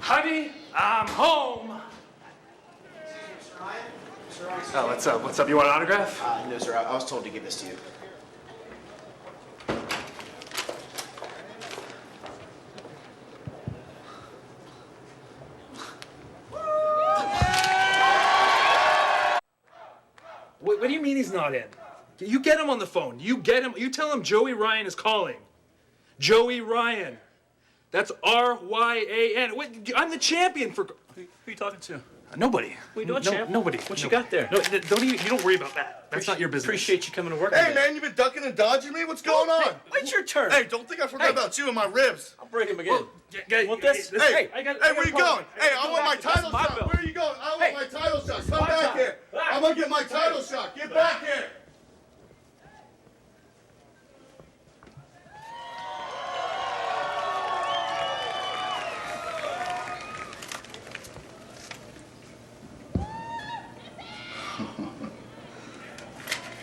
Honey, I'm home. Oh, what's up? What's up? You want an autograph? No, sir. I was told to give this to you. What do you mean he's not in? You get him on the phone. You get him. You tell him Joey Ryan is calling. Joey Ryan. That's R-Y-A-N. Wait, I'm the champion for... Who are you talking to? Nobody. What are you doing, champ? Nobody. What you got there? No, don't even, you don't worry about that. That's not your business. Appreciate you coming to work Hey, today. man, you been ducking and dodging me? What's going on? Wait your turn. Hey, don't think I forgot about you and my ribs. I'll break him again. Yeah, Want this? Hey, I got where you going? Hey, I want my title my shot. belt. Where are you going? I want my title shot. Come back shot. here. I'm going to get my title shot. Get back here.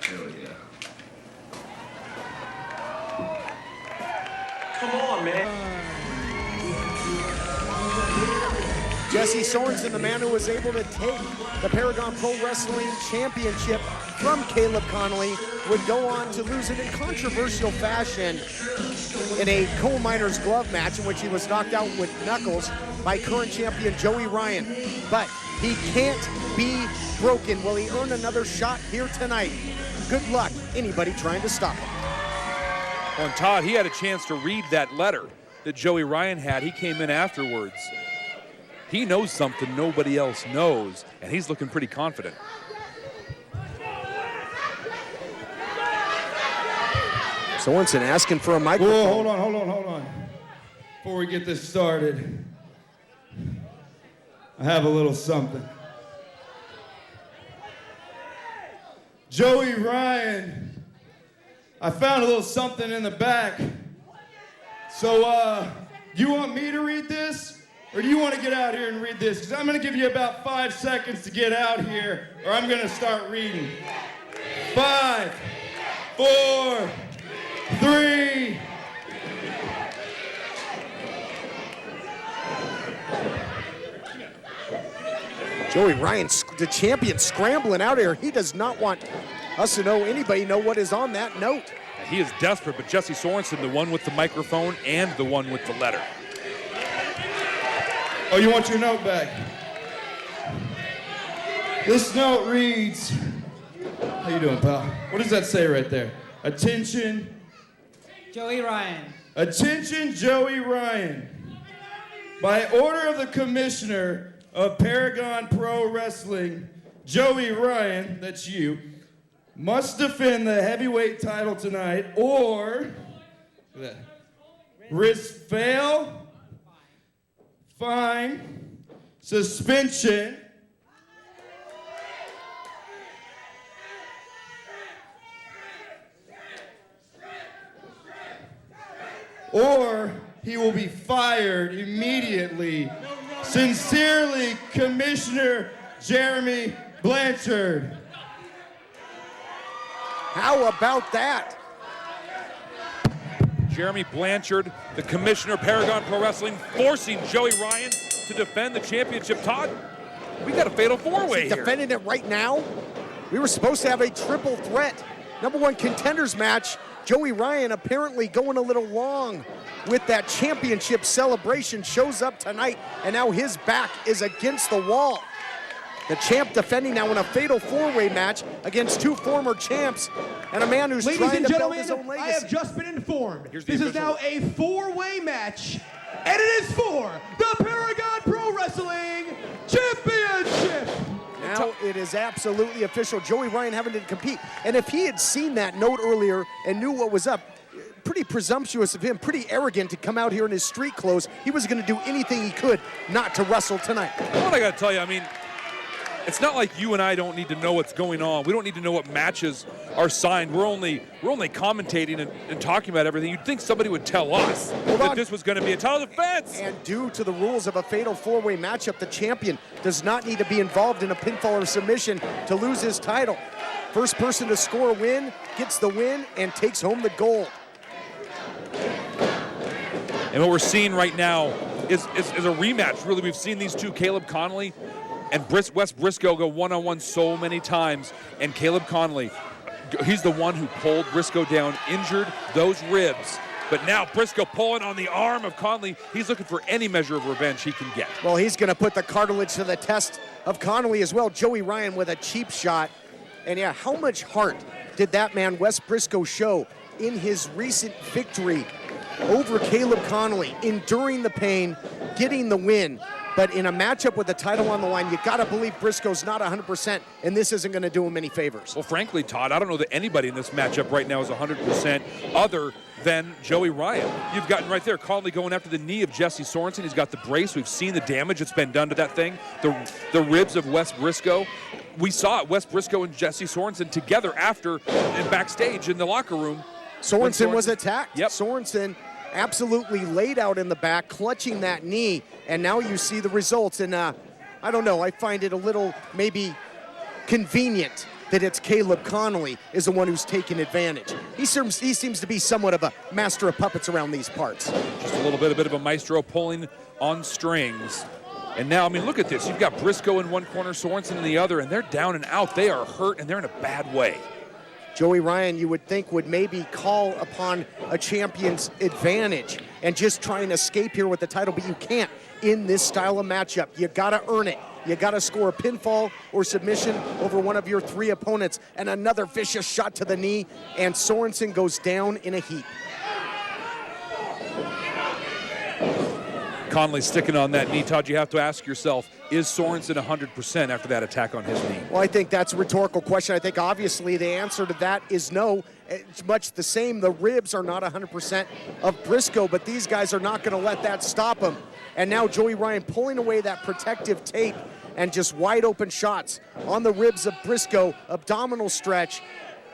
Hell yeah. Come on, man. Jessy Sorensen, the man who was able to take the Paragon Pro Wrestling Championship from Caleb Konley, would go on to lose it in controversial fashion in a coal miner's glove match in which he was knocked out with knuckles by current champion Joey Ryan. But he can't be broken. Will he earn another shot here tonight? Good luck, anybody trying to stop him. Well, and Todd, he had a chance to read that letter that Joey Ryan had. He came in afterwards. He knows something nobody else knows, and he's looking pretty confident. Sorensen asking for a microphone. Whoa, hold on. Before we get this started, I have a little something. Joey Ryan, I found a little something in the back. So, do you want me to read this? Or do you want to get out here and read this? Because I'm going to give you about 5 seconds to get out here, or I'm going to start reading. 5, 4, 3. Joey Ryan, the champion, scrambling out here. He does not want us to know, anybody know what is on that note. He is desperate, but Jessy Sorensen, the one with the microphone and the one with the letter. Oh, you want your note back? This note reads, how you doing, pal? What does that say right there? Attention. Joey Ryan. Attention, Joey Ryan. By order of the commissioner of Paragon Pro Wrestling, Joey Ryan, that's you, must defend the heavyweight title tonight or risk fail, fine, suspension, or he will be fired immediately. Sincerely, Commissioner Jeremy Blanchard. How about that? Jeremy Blanchard, the commissioner of Paragon Pro Wrestling, forcing Joey Ryan to defend the championship. Todd, we got a fatal four-way here. Defending it right now? We were supposed to have a triple threat. #1 contenders match. Joey Ryan apparently going a little long with that championship celebration. Shows up tonight, and now his back is against the wall. The champ defending now in a fatal four-way match against two former champs and a man who's trying to build his own legacy. I have just been informed. Here's the This is official. now a four-way match, and it is for the Paragon Pro Wrestling Championship. Now it is absolutely official. Joey Ryan having to compete. And if he had seen that note earlier and knew what was up, pretty presumptuous of him, pretty arrogant to come out here in his street clothes. He was going to do anything he could not to wrestle tonight. What I got to tell you, I mean, it's not like you and I don't need to know what's going on. We don't need to know what matches are signed. We're only commentating and talking about everything. You'd think somebody would tell us that this was going to be a title defense. And due to the rules of a fatal four-way matchup, the champion does not need to be involved in a pinfall or submission to lose his title. First person to score a win gets the win and takes home the gold. And what we're seeing right now is a rematch. Really, we've seen these two, Caleb Konley and Wes Brisco, go one-on-one so many times. And Caleb Konley, he's the one who pulled Brisco down, injured those ribs. But now Brisco pulling on the arm of Konley. He's looking for any measure of revenge he can get. Well, he's going to put the cartilage to the test of Konley as well. Joey Ryan with a cheap shot. And yeah, how much heart did that man, Wes Brisco, show in his recent victory over Caleb Konley, enduring the pain, getting the win. But in a matchup with the title on the line, you got to believe Briscoe's not 100%, and this isn't going to do him any favors. Well, frankly, Todd, I don't know that anybody in this matchup right now is 100% other than Joey Ryan. You've gotten right there, Konley going after the knee of Jessy Sorensen. He's got the brace. We've seen the damage that's been done to that thing. The ribs of Wes Brisco. We saw it, Wes Brisco and Jessy Sorensen together after and backstage in the locker room. Sorensen was attacked. Yep. Sorensen absolutely laid out in the back, clutching that knee, and now you see the results. And I don't know, I find it a little maybe convenient that it's Caleb Konley is the one who's taking advantage. He seems to be somewhat of a master of puppets around these parts. Just a little bit of a maestro pulling on strings. And now, I mean, look at this. You've got Brisco in one corner, Sorensen in the other, and they're down and out. They are hurt, and they're in a bad way. Joey Ryan, you would think, would maybe call upon a champion's advantage and just try and escape here with the title, but you can't in this style of matchup. You gotta earn it. You gotta score a pinfall or submission over one of your three opponents, and another vicious shot to the knee, and Sorensen goes down in a heap. Konley sticking on that knee. Todd, you have to ask yourself, is Sorensen 100% after that attack on his knee? Well, I think that's a rhetorical question. I think obviously the answer to that is no. It's much the same. The ribs are not 100% of Brisco, but these guys are not going to let that stop them. And now Joey Ryan pulling away that protective tape and just wide open shots on the ribs of Brisco, abdominal stretch,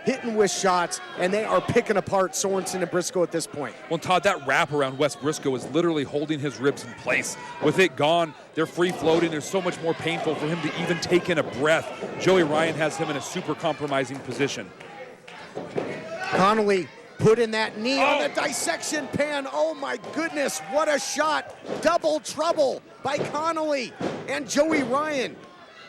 hitting with shots, and they are picking apart Sorensen and Brisco at this point. Well, Todd, that wrap around Wes Brisco is literally holding his ribs in place. With it gone, they're free floating. They're so much more painful for him to even take in a breath. Joey Ryan has him in a super compromising position. Konley put in that knee on the dissection pan. Oh my goodness, what a shot. Double trouble by Konley and Joey Ryan.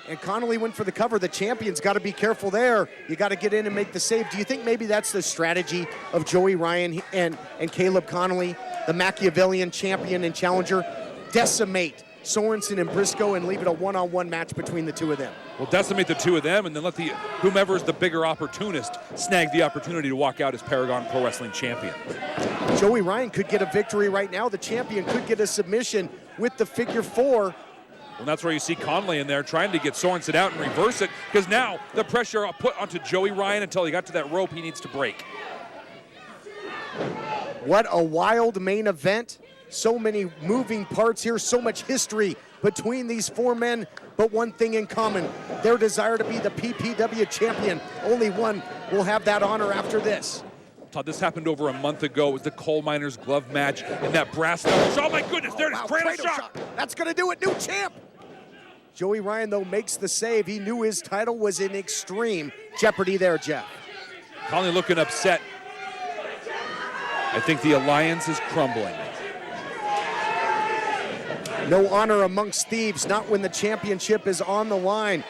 And Konley went for the cover. The champion's got to be careful there. You got to get in and make the save. Do you think maybe that's the strategy of Joey Ryan and Caleb Konley, the Machiavellian champion and challenger? Decimate Sorensen and Brisco and leave it a one-on-one match between the two of them. Well, decimate the two of them and then let whomever is the bigger opportunist snag the opportunity to walk out as Paragon Pro Wrestling champion. Joey Ryan could get a victory right now. The champion could get a submission with the figure four. Well, that's where you see Konley in there trying to get Sorensen out and reverse it, because now the pressure put onto Joey Ryan until he got to that rope he needs to break. What a wild main event. So many moving parts here, so much history between these four men, but one thing in common, their desire to be the PPW champion. Only one will have that honor after this. Todd, this happened over a month ago. It was the coal miner's glove match in that brass knuckle. Oh my goodness, there's cradle shot. That's gonna do it, new champ. Joey Ryan, though, makes the save. He knew his title was in extreme jeopardy there, Jeff. Konley looking upset. I think the alliance is crumbling. No honor amongst thieves, not when the championship is on the line.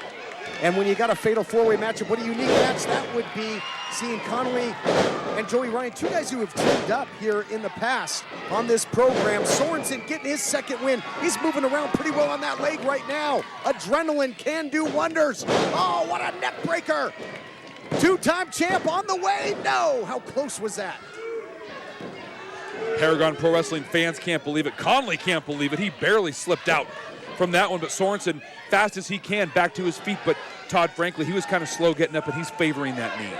And when you got a fatal four-way matchup, what a unique match that would be, seeing Konley and Joey Ryan, two guys who have teamed up here in the past on this program. Sorensen getting his second win. He's moving around pretty well on that leg right now. Adrenaline can do wonders. Oh, what a neck breaker. Two-time champ on the way. No, how close was that? Paragon Pro Wrestling fans can't believe it. Konley can't believe it. He barely slipped out from that one, but Sorensen, fast as he can, back to his feet. But Todd, frankly, he was kind of slow getting up, and he's favoring that knee.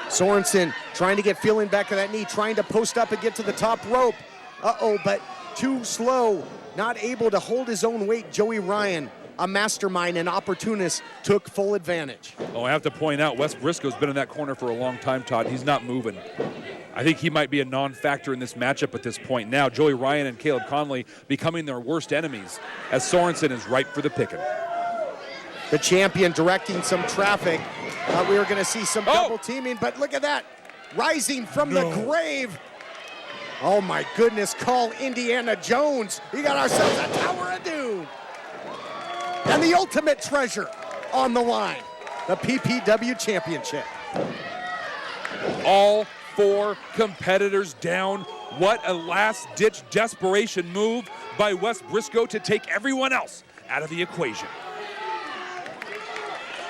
Sorensen trying to get feeling back of that knee, trying to post up and get to the top rope. Uh-oh, but too slow, not able to hold his own weight. Joey Ryan, a mastermind and opportunist, took full advantage. Oh, I have to point out, Wes Brisco's been in that corner for a long time, Todd. He's not moving. I think he might be a non-factor in this matchup at this point. Now, Joey Ryan and Caleb Konley becoming their worst enemies as Sorensen is ripe for the picking. The champion directing some traffic. We were going to see some double teaming, but look at that. Rising from the grave. Oh my goodness, call Indiana Jones. We got ourselves a Tower of Doom. And the ultimate treasure on the line, the PPW Championship. All 4 competitors down. What a last-ditch desperation move by Wes Brisco to take everyone else out of the equation.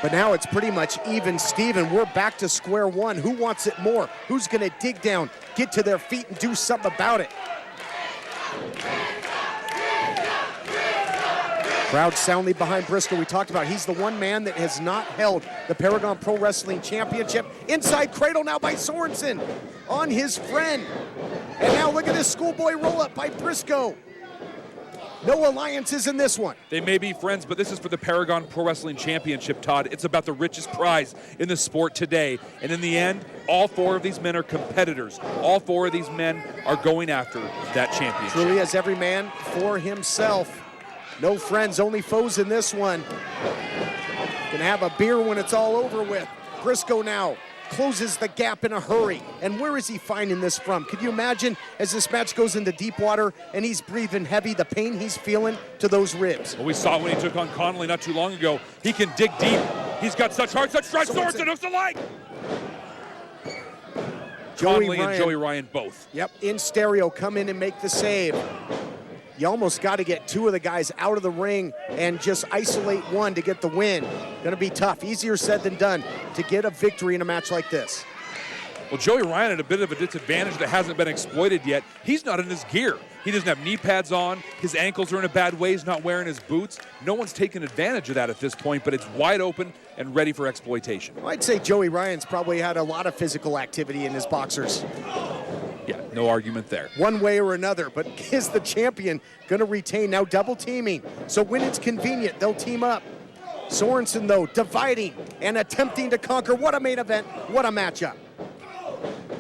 But now it's pretty much even Steven. We're back to square one. Who wants it more? Who's gonna dig down, get to their feet, and do something about it? Crowd soundly behind Brisco. We talked about he's the one man that has not held the Paragon Pro Wrestling Championship. Inside cradle now by Sorensen on his friend. And now look at this schoolboy roll-up by Brisco. No alliances in this one. They may be friends, but this is for the Paragon Pro Wrestling Championship, Todd. It's about the richest prize in the sport today. And in the end, all 4 of these men are competitors. All 4 of these men are going after that championship. Truly has every man for himself. No friends, only foes in this one. Gonna have a beer when it's all over with. Brisco now closes the gap in a hurry. And where is he finding this from? Could you imagine as this match goes into deep water and he's breathing heavy, the pain he's feeling to those ribs? Well, we saw when he took on Konley not too long ago. He can dig deep. He's got such heart, such strength. Sorensen hooks the leg. Konley and Joey Ryan both. Yep, in stereo, come in and make the save. You almost got to get 2 of the guys out of the ring and just isolate one to get the win. Going to be tough. Easier said than done to get a victory in a match like this. Well, Joey Ryan at a bit of a disadvantage that hasn't been exploited yet. He's not in his gear. He doesn't have knee pads on. His ankles are in a bad way. He's not wearing his boots. No one's taken advantage of that at this point, but it's wide open and ready for exploitation. Well, I'd say Joey Ryan's probably had a lot of physical activity in his boxers. Yeah, no argument there. One way or another, but is the champion going to retain? Now double teaming, so when it's convenient, they'll team up. Sorensen, though, dividing and attempting to conquer. What a main event, what a matchup.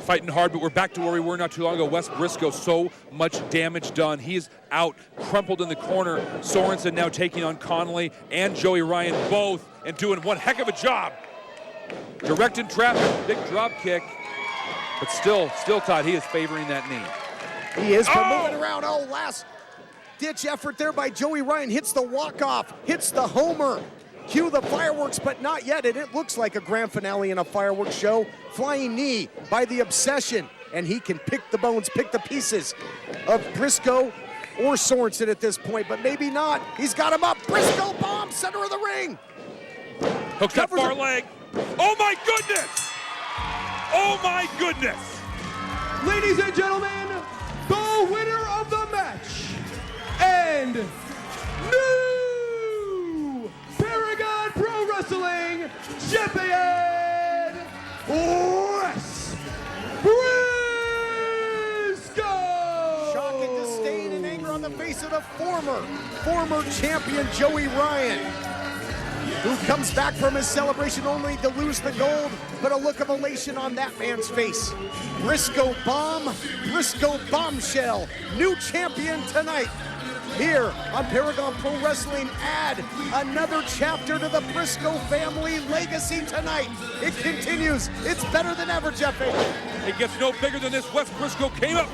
Fighting hard, but we're back to where we were not too long ago. Wes Brisco, so much damage done. He's out, crumpled in the corner. Sorensen now taking on Konley and Joey Ryan both and doing one heck of a job. Direct in traffic, big drop kick. But still, Todd, he is favoring that knee. He is, but moving around. Oh, last ditch effort there by Joey Ryan. Hits the walk-off, hits the homer. Cue the fireworks, but not yet. And it looks like a grand finale in a fireworks show. Flying knee by the Obsession. And he can pick the bones, pick the pieces of Brisco or Sorensen at this point, but maybe not. He's got him up. Brisco bomb, center of the ring. Hooks that far leg. Oh my goodness! Oh my goodness! Ladies and gentlemen, the winner of the match and new Paragon Pro Wrestling champion, Wes Brisco! Shock and disdain and anger on the face of the former champion Joey Ryan, who comes back from his celebration only to lose the gold, but a look of elation on that man's face. Brisco bomb, Brisco bombshell, new champion tonight. Here on Paragon Pro Wrestling, add another chapter to the Brisco family legacy tonight. It continues. It's better than ever, Jeffy. It gets no bigger than this. Wes Brisco came up.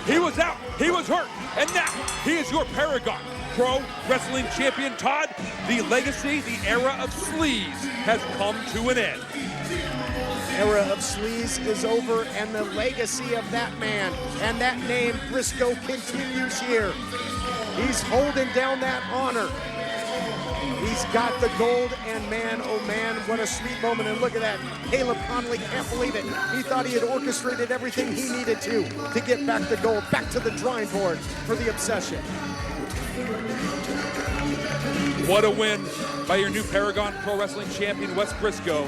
He was out. He was hurt. And now he is your Paragon Pro Wrestling champion. Todd, the legacy, the era of sleaze has come to an end. Era of sleaze is over, and the legacy of that man and that name, Brisco, continues here. He's holding down that honor. He's got the gold, and man, oh man, what a sweet moment. And look at that. Caleb Konley can't believe it. He thought he had orchestrated everything he needed to get back the gold, back to the drawing board for the Obsession. What a win by your new Paragon Pro Wrestling champion, Wes Brisco.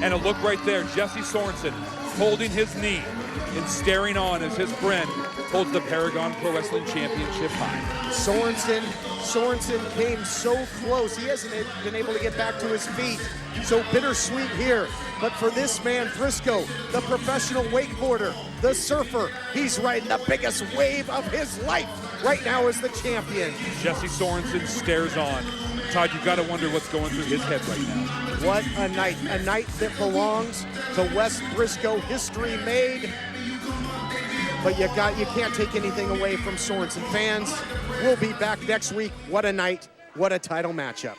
And a look right there, Jessy Sorensen holding his knee and staring on as his friend holds the Paragon Pro Wrestling Championship high. Sorensen came so close. He hasn't been able to get back to his feet. So bittersweet here. But for this man, Brisco, the professional wakeboarder, the surfer, he's riding the biggest wave of his life right now as the champion. Jessy Sorensen stares on. Todd, you've got to wonder what's going through his head right now. What a night that belongs to Wes Brisco, history made. but you can't take anything away from Sorensen. Fans, we'll be back next week. What a night, what a title matchup.